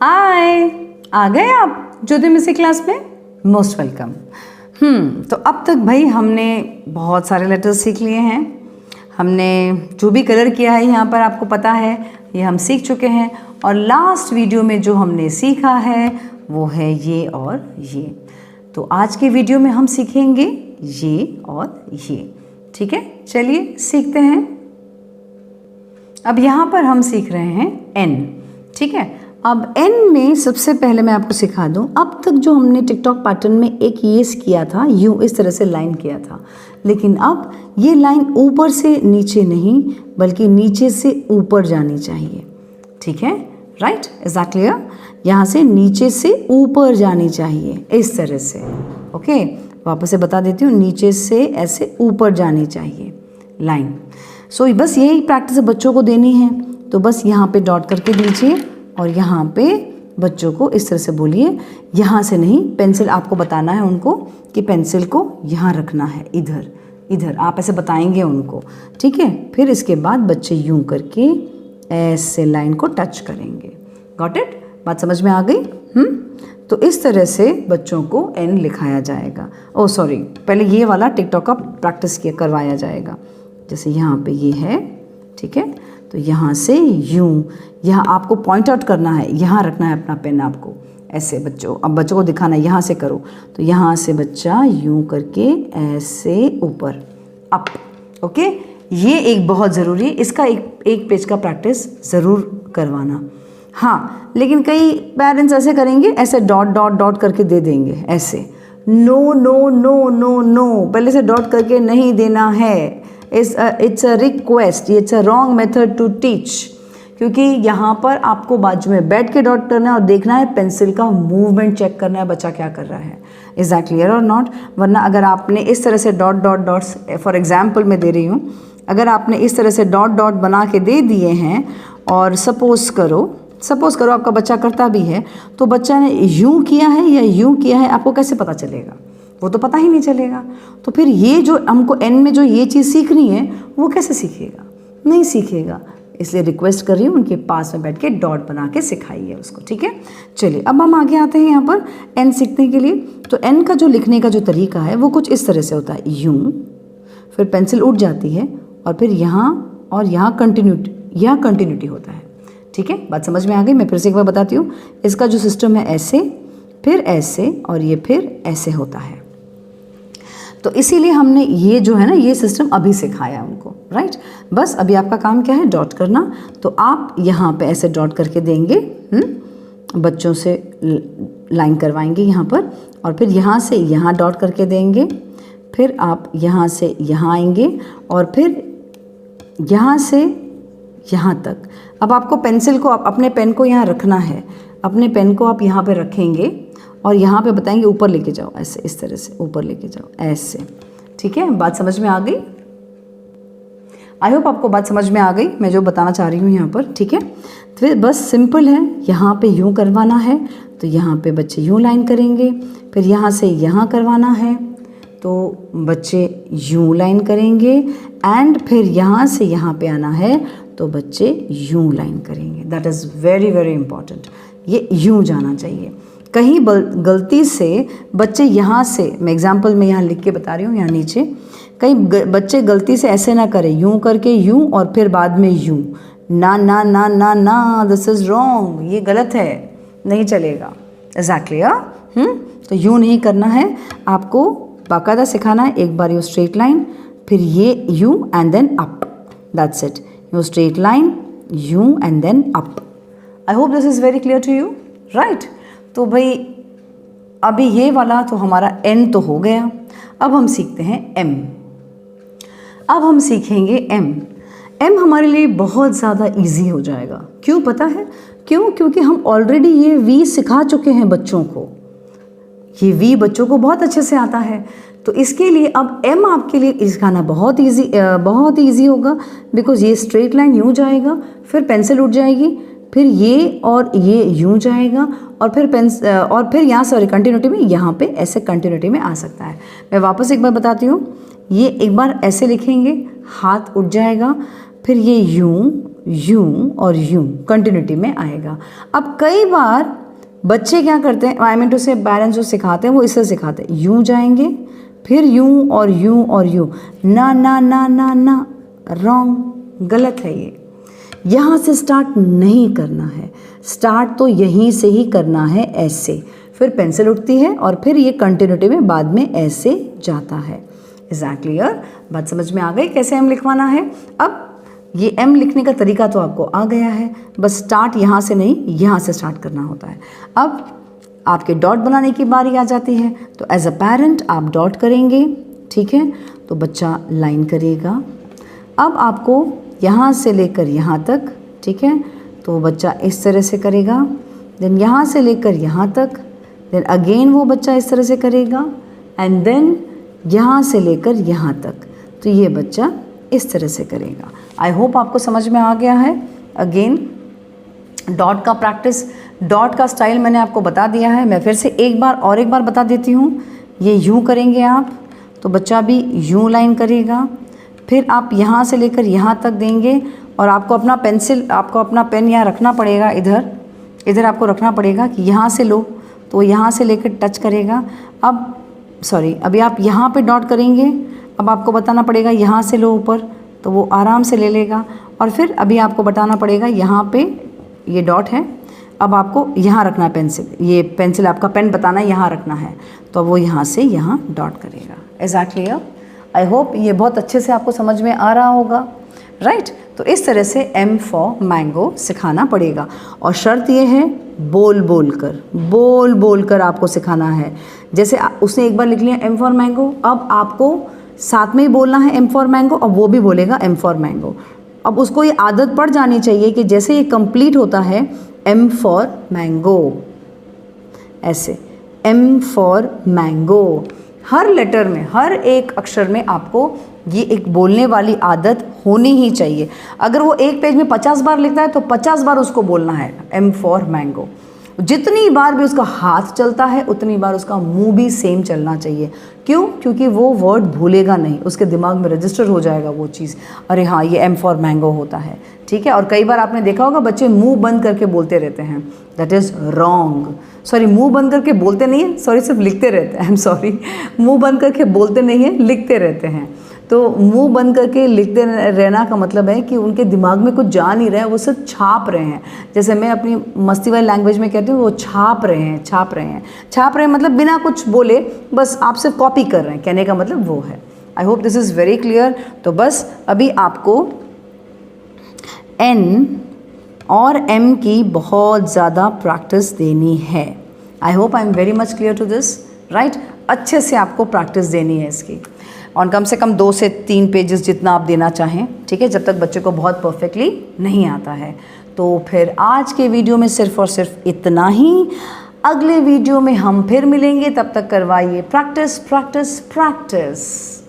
हाय, आ गए आप ज्योतिर्मयी क्लास में? Most welcome. तो अब तक भाई हमने बहुत सारे लेटर्स सीख लिए हैं। हमने जो भी कलर किया है यहाँ पर आपको पता है, ये हम सीख चुके हैं। और लास्ट वीडियो में जो हमने सीखा है वो है ये और ये। तो आज के वीडियो में हम सीखेंगे ये और ये। ठीक है, चलिए सीखते हैं। अब यहाँ पर हम सीख रहे हैं एन। ठीक है, अब एन में सबसे पहले मैं आपको सिखा दूं, अब तक जो हमने टिकटॉक पैटर्न में एक ये किया था, यूँ इस तरह से लाइन किया था, लेकिन अब ये लाइन ऊपर से नीचे नहीं बल्कि नीचे से ऊपर जानी चाहिए। ठीक है, राइट, इज दैट क्लियर? यहाँ से नीचे से ऊपर जानी चाहिए इस तरह से। ओके, वापस से बता देती हूँ, नीचे से ऐसे ऊपर जानी चाहिए लाइन। सो बस यही प्रैक्टिस बच्चों को देनी है। तो बस यहाँ पे डॉट करके दीजिए और यहाँ पे बच्चों को इस तरह से बोलिए, यहाँ से नहीं, पेंसिल आपको बताना है उनको कि पेंसिल को यहाँ रखना है, इधर इधर आप ऐसे बताएंगे उनको। ठीक है, फिर इसके बाद बच्चे यूँ करके ऐसे लाइन को टच करेंगे। Got it? बात समझ में आ गई? तो इस तरह से बच्चों को एन लिखाया जाएगा। ओ सॉरी, पहले ये वाला टिकटॉक का प्रैक्टिस करवाया जाएगा। जैसे यहाँ पे ये है, ठीक है, तो यहाँ से यूँ, यहाँ आपको पॉइंट आउट करना है, यहाँ रखना है अपना पेन आपको ऐसे। बच्चों, अब बच्चों को दिखाना है, यहाँ से करो, तो यहाँ से बच्चा यूँ करके ऐसे ऊपर अप। ओके, ये एक बहुत ज़रूरी है, इसका एक पेज का प्रैक्टिस ज़रूर करवाना। हाँ, लेकिन कई पेरेंट्स ऐसे करेंगे, ऐसे डॉट डॉट डॉट करके दे देंगे ऐसे। No no no no no, पहले से डॉट करके नहीं देना है। It's a request, it's a wrong method to teach. क्योंकि यहाँ पर आपको बाजू में बैठ के डॉट करना है और देखना है, पेंसिल का मूवमेंट चेक करना है, बच्चा क्या कर रहा है। इज दैट क्लियर और नॉट? वरना अगर आपने इस तरह से dot dot dots, for example मैं दे रही हूँ, अगर आपने इस तरह से डॉट डॉट बना के दे दिए हैं और सपोज़ करो आपका बच्चा करता भी है, तो बच्चा ने यूँ किया है या यूँ किया है, आपको कैसे पता चलेगा? वो तो पता ही नहीं चलेगा। तो फिर ये जो हमको एन में जो ये चीज़ सीखनी है, वो कैसे सीखेगा? नहीं सीखेगा। इसलिए रिक्वेस्ट कर रही हूँ, उनके पास में बैठ के डॉट बना के सिखाइए उसको। ठीक है, चलिए अब हम आगे आते हैं यहाँ पर एन सीखने के लिए। तो एन का जो लिखने का जो तरीका है वो कुछ इस तरह से होता है, यूँ, फिर पेंसिल उठ जाती है और फिर यहाँ और यहाँ कंटिन्यूटी होता है। ठीक है, बात समझ में आ गई? मैं फिर से एक बार बताती हूँ। इसका जो सिस्टम है ऐसे, फिर ऐसे और ये फिर ऐसे होता है। तो इसीलिए हमने ये जो है ना, ये सिस्टम अभी सिखाया उनको, राइट? बस अभी आपका काम क्या है? डॉट करना। तो आप यहाँ पे ऐसे डॉट करके देंगे, बच्चों से लाइन करवाएंगे यहाँ पर, और फिर यहाँ से यहाँ डॉट करके देंगे, फिर आप यहाँ से यहाँ आएंगे और फिर यहाँ से यहाँ तक। अब आपको पेंसिल को, अपने पेन को यहाँ रखना है, अपने पेन को आप यहाँ पे रखेंगे और यहाँ पे बताएंगे ऊपर लेके जाओ, ऐसे इस तरह से ऊपर लेके जाओ ऐसे। ठीक है, बात समझ में आ गई? आई होप आपको बात समझ में आ गई मैं जो बताना चाह रही हूँ यहाँ पर। ठीक है, फिर बस सिंपल है, यहाँ पे यूँ करवाना है तो यहाँ पे बच्चे यूँ लाइन करेंगे, फिर यहाँ से यहाँ करवाना है तो बच्चे यूँ लाइन करेंगे, एंड फिर यहाँ से यहाँ पे आना है तो बच्चे यूँ लाइन करेंगे। That is very very important, ये यूँ जाना चाहिए। कहीं गलती से बच्चे यहाँ से, मैं एग्जाम्पल में यहाँ लिख के बता रही हूँ, यहाँ नीचे, कहीं बच्चे गलती से ऐसे ना करें, यूँ करके यूँ और फिर बाद में यूँ। ना ना ना ना ना, दिस इज़ रॉन्ग, ये गलत है, नहीं चलेगा। एग्जैक्टली, तो यूँ नहीं करना है, आपको बाकायदा सिखाना है। एक बार यू स्ट्रेट लाइन, फिर ये यूँ and then up, that's it. You straight line, यूँ and then up. I hope this is very clear to you, right? तो भाई अभी ये वाला तो हमारा एन तो हो गया। अब हम सीखते हैं एम। अब हम सीखेंगे एम। एम हमारे लिए बहुत ज़्यादा इजी हो जाएगा। क्यों पता है? क्यों? क्योंकि हम ऑलरेडी ये वी सिखा चुके हैं बच्चों को। ये वी बच्चों को बहुत अच्छे से आता है, तो इसके लिए अब एम आपके लिए सिखाना बहुत ईजी होगा। बिकॉज ये स्ट्रेट लाइन यूँ जाएगा, फिर पेंसिल उठ जाएगी, फिर ये और ये यूँ जाएगा, और फिर यहाँ सॉरी कंटिन्यूटी में, यहाँ पे ऐसे कंटिन्यूटी में आ सकता है। मैं वापस एक बार बताती हूँ, ये एक बार ऐसे लिखेंगे, हाथ उठ जाएगा, फिर ये यूँ यूं और यूं कंटिन्यूटी में आएगा। अब कई बार बच्चे क्या करते हैं, आई मीन टू से पेरेंट्स जो सिखाते हैं वो इससे सिखाते हैं, यूं जाएंगे फिर यूं और यूं और यूं, ना ना ना ना ना, रॉन्ग, गलत है ये। यहाँ से स्टार्ट नहीं करना है, स्टार्ट तो यहीं से ही करना है, ऐसे, फिर पेंसिल उठती है और फिर ये कंटिन्यूटी में बाद में ऐसे जाता है। एग्जैक्टली यार, बात समझ में आ गई कैसे एम लिखवाना है। अब ये एम लिखने का तरीका तो आपको आ गया है, बस स्टार्ट यहाँ से नहीं यहाँ से स्टार्ट करना होता है। अब आपके डॉट बनाने की बारी आ जाती है, तो एज अ पेरेंट आप डॉट करेंगे, ठीक है, तो बच्चा लाइन करेगा। अब आपको यहाँ से लेकर यहाँ तक, ठीक है, तो बच्चा इस तरह से करेगा, देन यहाँ से लेकर यहाँ तक, देन अगेन वो बच्चा इस तरह से करेगा, एंड देन यहाँ से लेकर यहाँ तक, तो ये बच्चा इस तरह से करेगा। आई होप आपको समझ में आ गया है। अगेन डॉट का प्रैक्टिस, डॉट का स्टाइल मैंने आपको बता दिया है, मैं फिर से एक बार बता देती हूँ। ये यूँ करेंगे आप, तो बच्चा भी यूँ लाइन करेगा, फिर आप यहाँ से लेकर यहाँ तक देंगे और आपको अपना पेंसिल, आपको अपना पेन यहाँ रखना पड़ेगा, इधर आपको रखना पड़ेगा कि यहाँ से लो, तो यहाँ से लेकर टच करेगा। अब अभी आप यहाँ पे डॉट करेंगे, अब आपको बताना पड़ेगा यहाँ से लो ऊपर, तो वो आराम से ले लेगा। और फिर अभी आपको बताना पड़ेगा यहाँ पे ये डॉट है, अब आपको यहाँ रखना है पेंसिल, ये पेंसिल आपका पेन बताना है यहाँ रखना है, तो वो यहाँ से यहाँ डॉट करेगा। एग्जैक्टली। आई होप ये बहुत अच्छे से आपको समझ में आ रहा होगा, राइट। तो इस तरह से एम फॉर मैंगो सिखाना पड़ेगा, और शर्त ये है बोल बोल कर आपको सिखाना है। जैसे उसने एक बार लिख लिया एम फॉर मैंगो, अब आपको साथ में ही बोलना है एम फॉर मैंगो, और वो भी बोलेगा एम फॉर मैंगो। अब उसको ये आदत पड़ जानी चाहिए कि जैसे ये कंप्लीट होता है एम फॉर मैंगो, ऐसे एम फॉर मैंगो, हर लेटर में, हर एक अक्षर में आपको ये एक बोलने वाली आदत होनी ही चाहिए। अगर वो एक पेज में 50 बार लिखता है तो 50 बार उसको बोलना है एम फॉर मैंगो। जितनी बार भी उसका हाथ चलता है उतनी बार उसका मुंह भी सेम चलना चाहिए। क्यों? क्योंकि वो वर्ड भूलेगा नहीं, उसके दिमाग में रजिस्टर हो जाएगा वो चीज़, अरे हाँ ये एम फॉर मैंगो होता है, ठीक है। और कई बार आपने देखा होगा बच्चे मुंह बंद करके बोलते रहते हैं, दैट इज़ रॉन्ग। सॉरी, मुंह बंद करके बोलते नहीं है, सॉरी, सिर्फ लिखते रहते हैं, आई एम सॉरी, मुंह बंद करके बोलते नहीं है, लिखते रहते हैं। तो मुंह बंद करके लिखते रहना का मतलब है कि उनके दिमाग में कुछ जा नहीं रहा है, वो सिर्फ छाप रहे हैं। जैसे मैं अपनी मस्ती वाली लैंग्वेज में कहती हूँ, वो छाप रहे हैं मतलब बिना कुछ बोले, बस आप सिर्फ कॉपी कर रहे हैं, कहने का मतलब वो है। I hope this is very clear. तो बस अभी आपको एन और एम की बहुत ज़्यादा प्रैक्टिस देनी है। I hope I am very much clear to this, right. अच्छे से आपको प्रैक्टिस देनी है इसकी, और कम से कम 2 से 3 पेजेस जितना आप देना चाहें, ठीक है, जब तक बच्चे को बहुत परफेक्टली नहीं आता है। तो फिर आज के वीडियो में सिर्फ और सिर्फ इतना ही। अगले वीडियो में हम फिर मिलेंगे, तब तक करवाइए प्रैक्टिस प्रैक्टिस प्रैक्टिस।